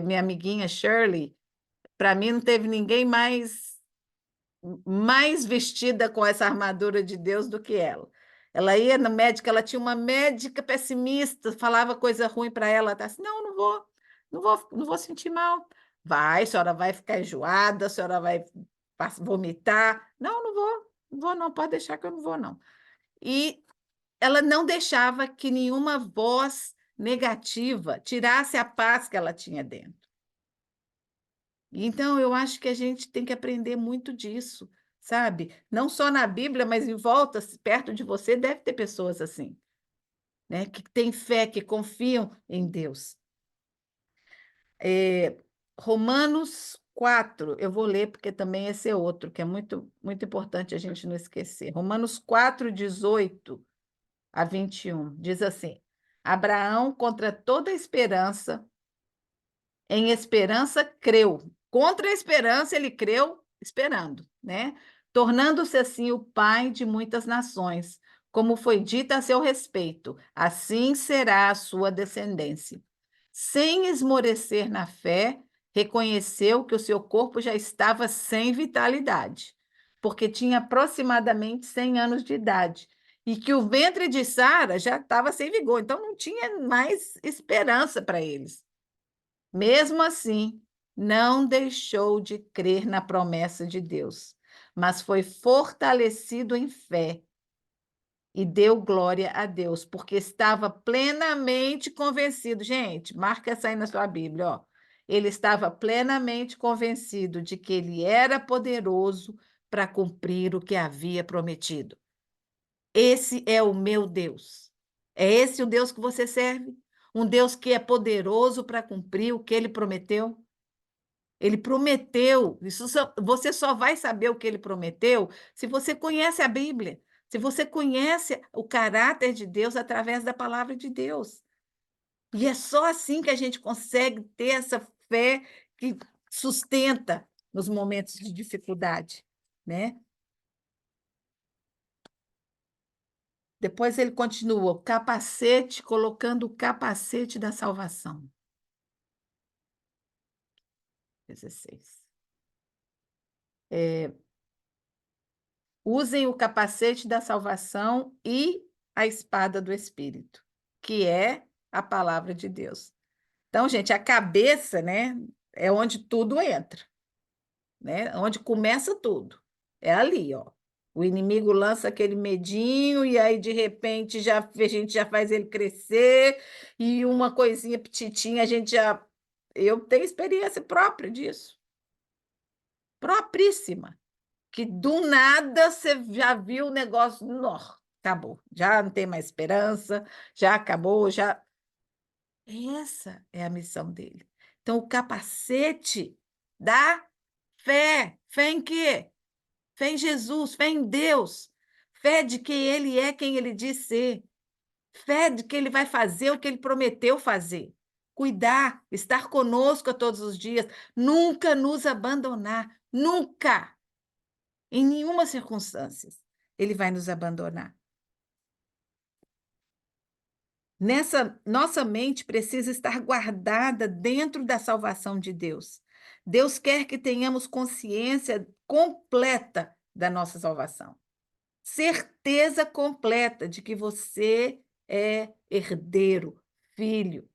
Minha amiguinha Shirley, para mim não teve ninguém mais vestida com essa armadura de Deus do que ela. Ela ia na médica, ela tinha uma médica pessimista, falava coisa ruim para ela, ela tá assim, não, não vou sentir mal. Vai, a senhora vai ficar enjoada, a senhora vai vomitar. Não, não vou não, pode deixar que eu não vou não. E ela não deixava que nenhuma voz negativa tirasse a paz que ela tinha dentro. Então, eu acho que a gente tem que aprender muito disso, sabe? Não só na Bíblia, mas em volta, perto de você, deve ter pessoas assim, né? Que têm fé, que confiam em Deus. Romanos 4, eu vou ler porque também esse é outro, que é muito, muito importante a gente não esquecer. Romanos 4, 18 a 21, diz assim: Abraão, contra toda esperança, em esperança creu. Contra a esperança, ele creu esperando, né? Tornando-se assim o pai de muitas nações, como foi dito a seu respeito, assim será a sua descendência. Sem esmorecer na fé, reconheceu que o seu corpo já estava sem vitalidade, porque tinha aproximadamente 100 anos de idade, e que o ventre de Sara já estava sem vigor, então não tinha mais esperança para eles. Mesmo assim, não deixou de crer na promessa de Deus, mas foi fortalecido em fé e deu glória a Deus, porque estava plenamente convencido. Gente, marca essa aí na sua Bíblia, ó. Ele estava plenamente convencido de que ele era poderoso para cumprir o que havia prometido. Esse é o meu Deus. É esse o Deus que você serve? Um Deus que é poderoso para cumprir o que ele prometeu? Ele prometeu, você só vai saber o que ele prometeu se você conhece a Bíblia, se você conhece o caráter de Deus através da palavra de Deus. E é só assim que a gente consegue ter essa fé que sustenta nos momentos de dificuldade, né? Depois ele continua, o capacete, colocando o capacete da salvação. 16. Usem o capacete da salvação e a espada do Espírito, que é a palavra de Deus. Então, gente, a cabeça, né, é onde tudo entra, né? Onde começa tudo. É ali, ó. O inimigo lança aquele medinho e aí de repente a gente já faz ele crescer e uma coisinha petitinha a gente já eu tenho experiência própria disso. Própríssima que do nada você já viu o negócio, não, acabou, já não tem mais esperança, já acabou, já. Essa é a missão dele. Então, o capacete da fé. Fé em quê? Fé em Jesus, fé em Deus, fé de que ele é quem ele diz ser, fé de que ele vai fazer o que ele prometeu fazer. Cuidar, estar conosco a todos os dias, nunca nos abandonar, nunca. Em nenhuma circunstância ele vai nos abandonar. Nessa nossa mente precisa estar guardada dentro da salvação de Deus. Deus quer que tenhamos consciência completa da nossa salvação. Certeza completa de que você é herdeiro, filho.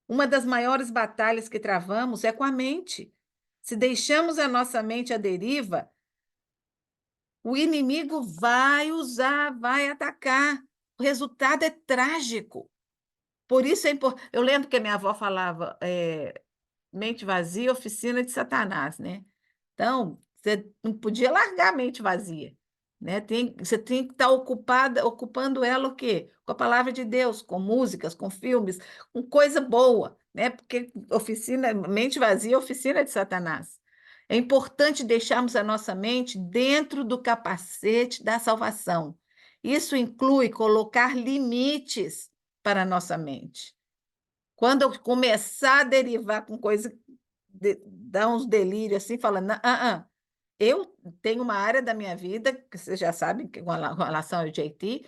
Uma das maiores batalhas que travamos é com a mente. Se deixamos a nossa mente à deriva, o inimigo vai usar, vai atacar. O resultado é trágico. Por isso é importante. Eu lembro que a minha avó falava, mente vazia, oficina de Satanás, né? Então, você não podia largar a mente vazia, né? Você tem que estar ocupando ela o quê? Com a palavra de Deus, com músicas, com filmes, com coisa boa, né? Porque mente vazia é oficina de Satanás. É importante deixarmos a nossa mente dentro do capacete da salvação. Isso inclui colocar limites para a nossa mente. Quando eu começar a derivar com coisa, dar uns delírios assim, falando, eu tenho uma área da minha vida, que vocês já sabem, que com relação ao JT,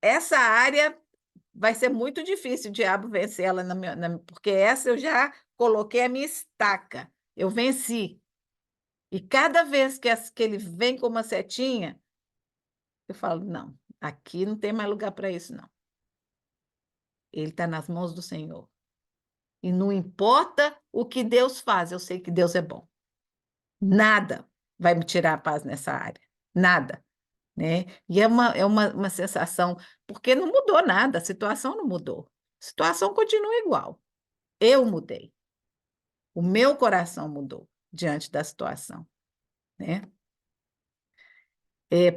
essa área vai ser muito difícil o diabo vencer ela, porque essa eu já coloquei a minha estaca, eu venci. E cada vez que ele vem com uma setinha, eu falo, não, aqui não tem mais lugar para isso, não. Ele está nas mãos do Senhor. E não importa o que Deus faz, eu sei que Deus é bom. Nada vai me tirar a paz nessa área. Nada. Né? E é uma sensação, porque não mudou nada, a situação não mudou. A situação continua igual. Eu mudei. O meu coração mudou diante da situação. Né?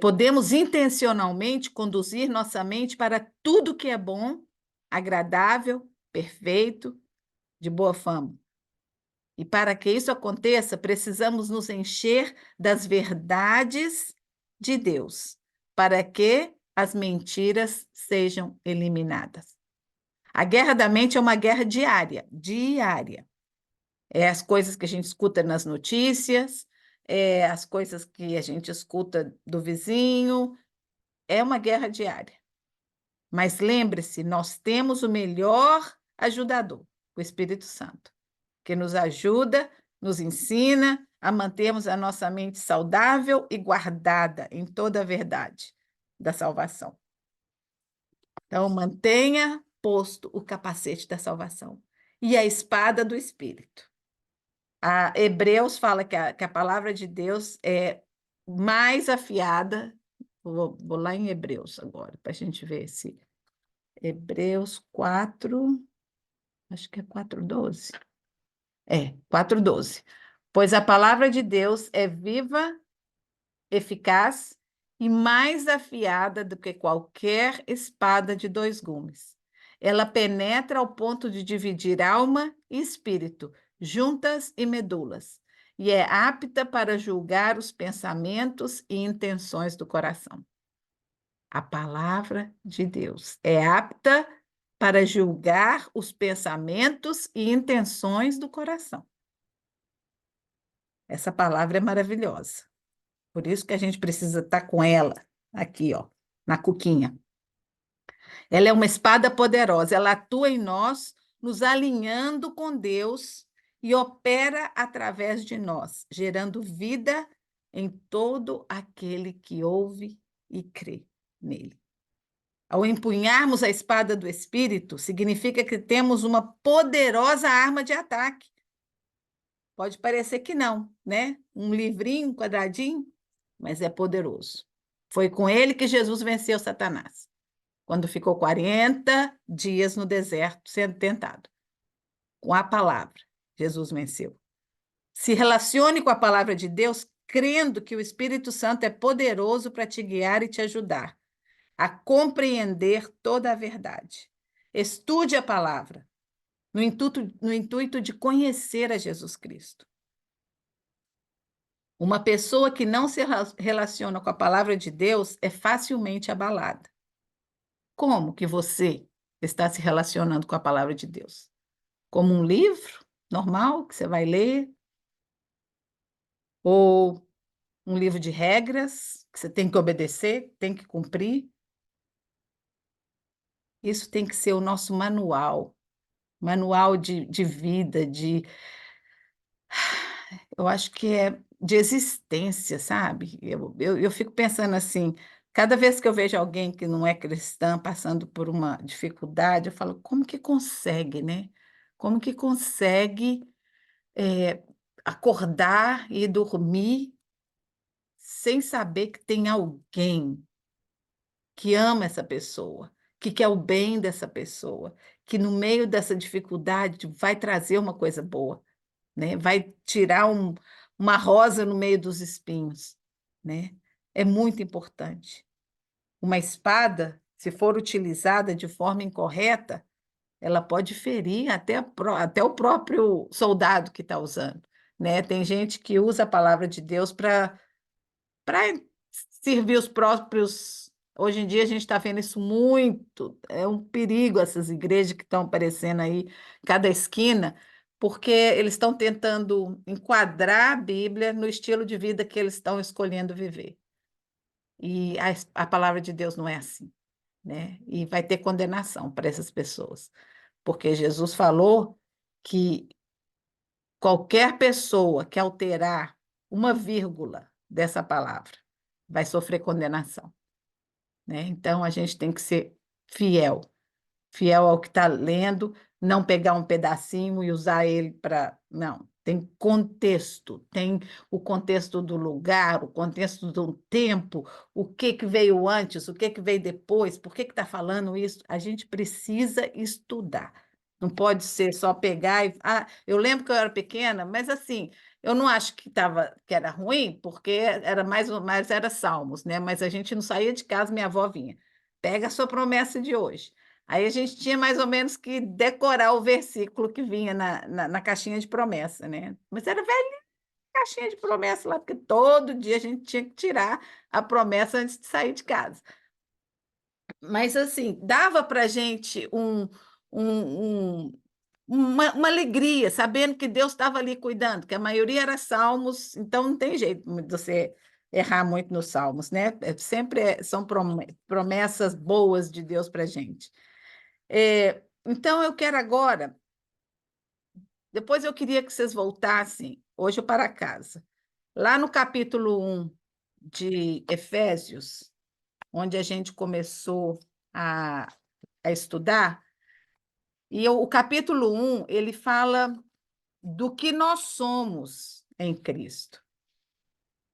Podemos intencionalmente conduzir nossa mente para tudo que é bom, agradável, perfeito, de boa fama. E para que isso aconteça, precisamos nos encher das verdades de Deus. Para quê? as mentiras sejam eliminadas. A guerra da mente é uma guerra diária, diária. É as coisas que a gente escuta nas notícias, é as coisas que a gente escuta do vizinho, é uma guerra diária. Mas lembre-se, nós temos o melhor ajudador, o Espírito Santo, que nos ajuda, nos ensina a mantermos a nossa mente saudável e guardada em toda a verdade da salvação. Então, mantenha posto o capacete da salvação e a espada do Espírito. A Hebreus fala que a palavra de Deus é mais afiada. Vou lá em Hebreus agora, para a gente ver se. Hebreus 4, acho que é 4:12. É, 4:12. Pois a palavra de Deus é viva, eficaz e mais afiada do que qualquer espada de dois gumes. Ela penetra ao ponto de dividir alma e espírito, juntas e medulas, e é apta para julgar os pensamentos e intenções do coração. A palavra de Deus é apta para julgar os pensamentos e intenções do coração. Essa palavra é maravilhosa. Por isso que a gente precisa estar com ela aqui, ó, na cuquinha. Ela é uma espada poderosa, ela atua em nós, nos alinhando com Deus e opera através de nós, gerando vida em todo aquele que ouve e crê nele. Ao empunharmos a espada do Espírito, significa que temos uma poderosa arma de ataque. Pode parecer que não, né? Um livrinho, um quadradinho, mas é poderoso. Foi com ele que Jesus venceu Satanás, quando ficou 40 dias no deserto sendo tentado. Com a palavra, Jesus venceu. Se relacione com a palavra de Deus, crendo que o Espírito Santo é poderoso para te guiar e te ajudar a compreender toda a verdade. Estude a palavra, no intuito de conhecer a Jesus Cristo. Uma pessoa que não se relaciona com a palavra de Deus é facilmente abalada. Como que você está se relacionando com a palavra de Deus? Como um livro normal que você vai ler? Ou um livro de regras que você tem que obedecer, tem que cumprir? Isso tem que ser o nosso manual de vida, eu acho que é de existência, sabe? Eu fico pensando assim, cada vez que eu vejo alguém que não é cristã passando por uma dificuldade, eu falo, como que consegue, né? Como que consegue é, acordar e dormir sem saber que tem alguém que ama essa pessoa, que quer o bem dessa pessoa, que no meio dessa dificuldade vai trazer uma coisa boa, né? Vai tirar uma rosa no meio dos espinhos, né? É muito importante. Uma espada, se for utilizada de forma incorreta, ela pode ferir até o próprio soldado que está usando, né? Tem gente que usa a palavra de Deus para servir os próprios. Hoje em dia a gente está vendo isso muito, é um perigo essas igrejas que estão aparecendo aí, em cada esquina, porque eles estão tentando enquadrar a Bíblia no estilo de vida que eles estão escolhendo viver. E a palavra de Deus não é assim, né? E vai ter condenação para essas pessoas, porque Jesus falou que qualquer pessoa que alterar uma vírgula dessa palavra vai sofrer condenação, né? Então a gente tem que ser fiel, fiel ao que está lendo, não pegar um pedacinho e usar ele para. Não, tem contexto, tem o contexto do lugar, o contexto do tempo, o que que veio antes, o que que veio depois, por que está falando isso? A gente precisa estudar. Não pode ser só pegar e. Ah, eu lembro que eu era pequena, mas assim, eu não acho que era ruim, porque era mais era Salmos, né? Mas a gente não saía de casa, minha avó vinha. Pega a sua promessa de hoje. Aí a gente tinha mais ou menos que decorar o versículo que vinha na caixinha de promessa, né? Mas era velha caixinha de promessa lá, porque todo dia a gente tinha que tirar a promessa antes de sair de casa. Mas, assim, dava para a gente uma alegria, sabendo que Deus estava ali cuidando, que a maioria era salmos, então não tem jeito de você errar muito nos salmos, né? São promessas boas de Deus para a gente. Então, eu quero agora, depois eu queria que vocês voltassem, hoje para casa, lá no capítulo 1 de Efésios, onde a gente começou a, a estudar, e o capítulo 1, ele fala do que nós somos em Cristo.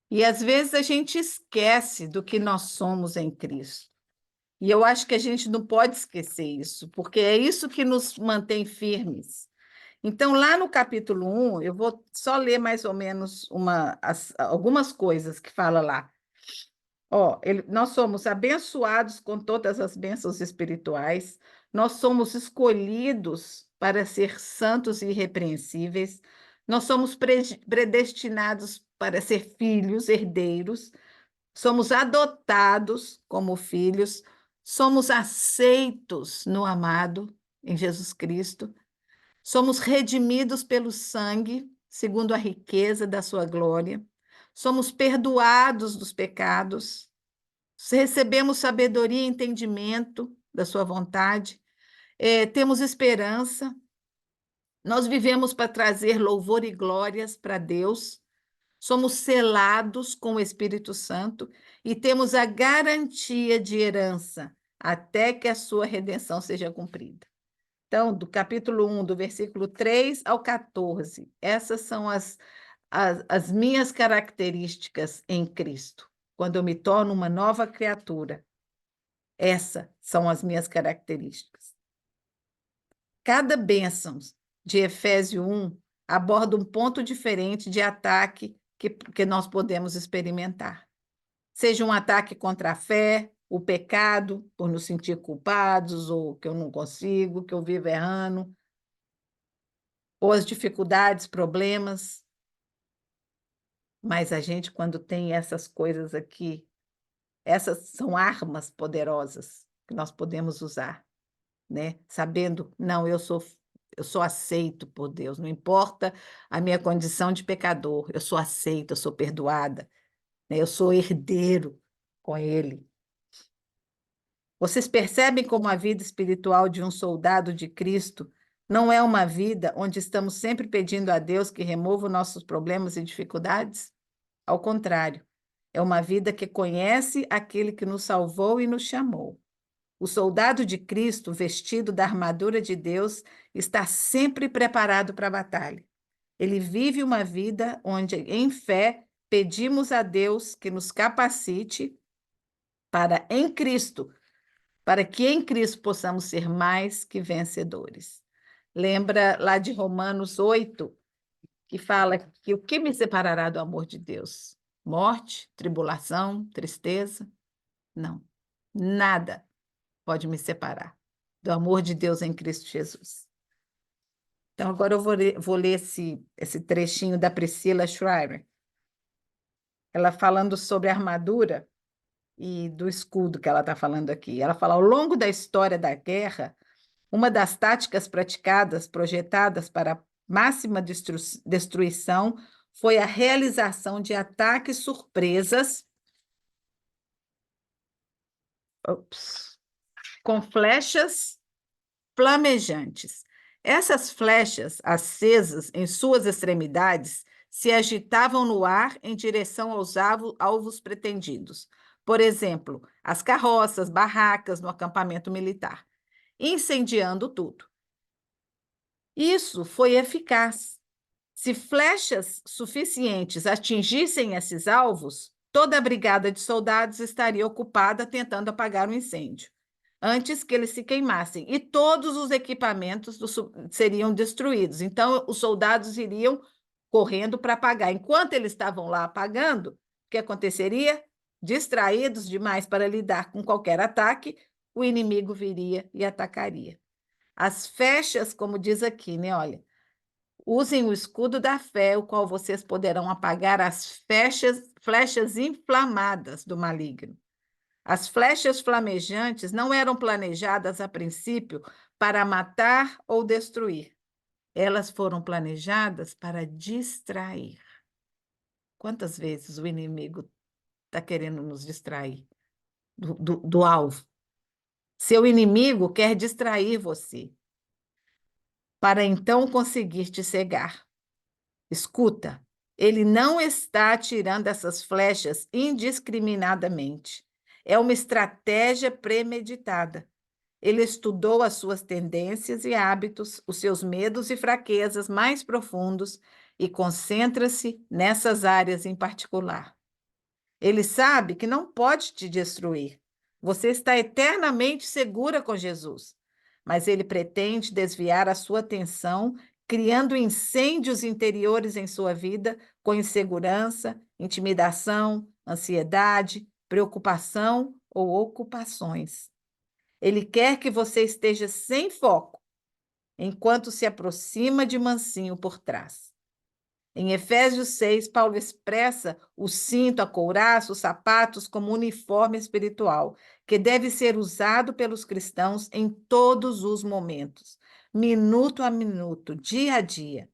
E às vezes a gente esquece do que nós somos em Cristo. E eu acho que a gente não pode esquecer isso, porque é isso que nos mantém firmes. Então, lá no capítulo 1, eu vou só ler mais ou menos algumas coisas que fala lá. Nós somos abençoados com todas as bênçãos espirituais, nós somos escolhidos para ser santos e irrepreensíveis, nós somos predestinados para ser filhos, herdeiros, somos adotados como filhos, somos aceitos no amado, em Jesus Cristo, somos redimidos pelo sangue, segundo a riqueza da sua glória, somos perdoados dos pecados, recebemos sabedoria e entendimento da sua vontade, temos esperança, nós vivemos para trazer louvor e glórias para Deus, somos selados com o Espírito Santo e temos a garantia de herança até que a sua redenção seja cumprida. Então, do capítulo 1, do versículo 3 ao 14, essas são as minhas características em Cristo, quando eu me torno uma nova criatura. Essas são as minhas características. Cada bênção de Efésio 1 aborda um ponto diferente de ataque que nós podemos experimentar. Seja um ataque contra a fé, o pecado, por nos sentir culpados, ou que eu não consigo, que eu vivo errando, ou as dificuldades, problemas. Mas a gente, quando tem essas coisas aqui, essas são armas poderosas que nós podemos usar, né? Sabendo, não, eu sou aceito por Deus, não importa a minha condição de pecador, eu sou aceito, eu sou perdoada, né? Eu sou herdeiro com Ele. Vocês percebem como a vida espiritual de um soldado de Cristo não é uma vida onde estamos sempre pedindo a Deus que remova nossos problemas e dificuldades? Ao contrário, é uma vida que conhece aquele que nos salvou e nos chamou. O soldado de Cristo, vestido da armadura de Deus, está sempre preparado para a batalha. Ele vive uma vida onde, em fé, pedimos a Deus que nos capacite para que em Cristo possamos ser mais que vencedores. Lembra lá de Romanos 8, que fala que o que me separará do amor de Deus? Morte, tribulação, tristeza? Não, nada pode me separar do amor de Deus em Cristo Jesus. Então, agora eu vou ler esse trechinho da Priscila Schreiber, ela falando sobre a armadura e do escudo que ela está falando aqui. Ela fala, ao longo da história da guerra, uma das táticas praticadas, projetadas para a máxima destruição, foi a realização de ataques surpresas com flechas flamejantes. Essas flechas, acesas em suas extremidades, se agitavam no ar em direção aos alvos pretendidos. Por exemplo, as carroças, barracas no acampamento militar, incendiando tudo. Isso foi eficaz. Se flechas suficientes atingissem esses alvos, toda a brigada de soldados estaria ocupada tentando apagar o incêndio, antes que eles se queimassem, e todos os equipamentos seriam destruídos. Então, os soldados iriam correndo para apagar. Enquanto eles estavam lá apagando, o que aconteceria? Distraídos demais para lidar com qualquer ataque, o inimigo viria e atacaria. As flechas, como diz aqui, né? Olha, usem o escudo da fé, o qual vocês poderão apagar as flechas inflamadas do maligno. As flechas flamejantes não eram planejadas a princípio para matar ou destruir. Elas foram planejadas para distrair. Quantas vezes o inimigo está querendo nos distrair do alvo? Seu inimigo quer distrair você, para então conseguir te cegar. Escuta, ele não está atirando essas flechas indiscriminadamente. É uma estratégia premeditada. Ele estudou as suas tendências e hábitos, os seus medos e fraquezas mais profundos e concentra-se nessas áreas em particular. Ele sabe que não pode te destruir. Você está eternamente segura com Jesus, mas ele pretende desviar a sua atenção, criando incêndios interiores em sua vida com insegurança, intimidação, ansiedade, preocupação ou ocupações. Ele quer que você esteja sem foco, enquanto se aproxima de mansinho por trás. Em Efésios 6, Paulo expressa o cinto, a couraça, os sapatos como uniforme espiritual, que deve ser usado pelos cristãos em todos os momentos, minuto a minuto, dia a dia.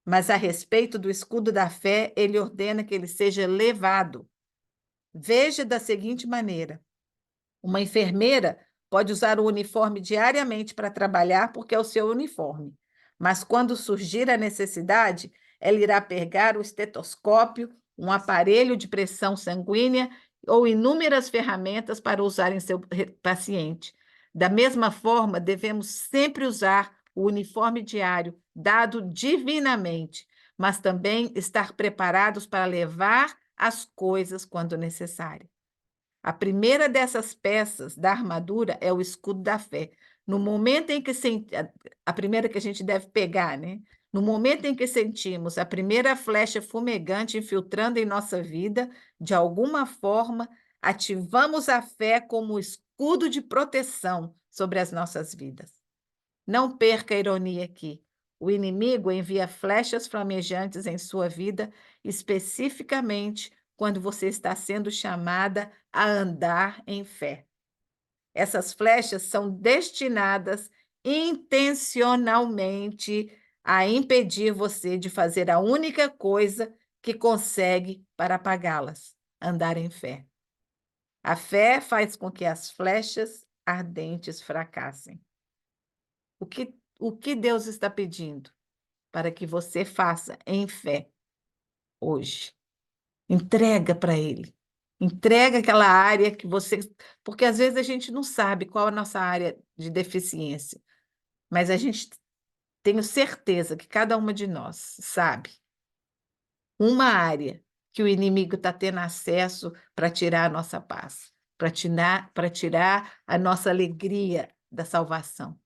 Mas a respeito do escudo da fé, ele ordena que ele seja levado. Veja da seguinte maneira: uma enfermeira pode usar o uniforme diariamente para trabalhar porque é o seu uniforme. Mas quando surgir a necessidade, ela irá pegar o estetoscópio, um aparelho de pressão sanguínea ou inúmeras ferramentas para usar em seu paciente. Da mesma forma, devemos sempre usar o uniforme diário, dado divinamente, mas também estar preparados para levar as coisas quando necessário. A primeira dessas peças da armadura é o escudo da fé. No momento em que a primeira que a gente deve pegar, né? No momento em que sentimos a primeira flecha fumegante infiltrando em nossa vida, de alguma forma, ativamos a fé como escudo de proteção sobre as nossas vidas. Não perca a ironia aqui. O inimigo envia flechas flamejantes em sua vida, especificamente quando você está sendo chamada a andar em fé. Essas flechas são destinadas intencionalmente a impedir você de fazer a única coisa que consegue para apagá-las: andar em fé. A fé faz com que as flechas ardentes fracassem. O que Deus está pedindo para que você faça em fé hoje? Entrega para Ele. Entrega aquela área que você. Porque às vezes a gente não sabe qual a nossa área de deficiência, mas a gente tenho certeza que cada uma de nós sabe uma área que o inimigo está tendo acesso para tirar a nossa paz, para tirar a nossa alegria da salvação.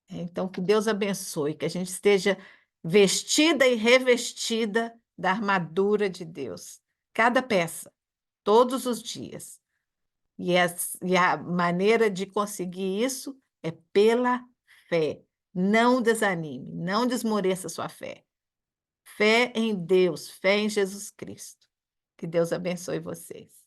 Então, que Deus abençoe, que a gente esteja vestida e revestida da armadura de Deus. Cada peça, todos os dias. E a maneira de conseguir isso é pela fé. Não desanime, não desmoreça sua fé. Fé em Deus, fé em Jesus Cristo. Que Deus abençoe vocês.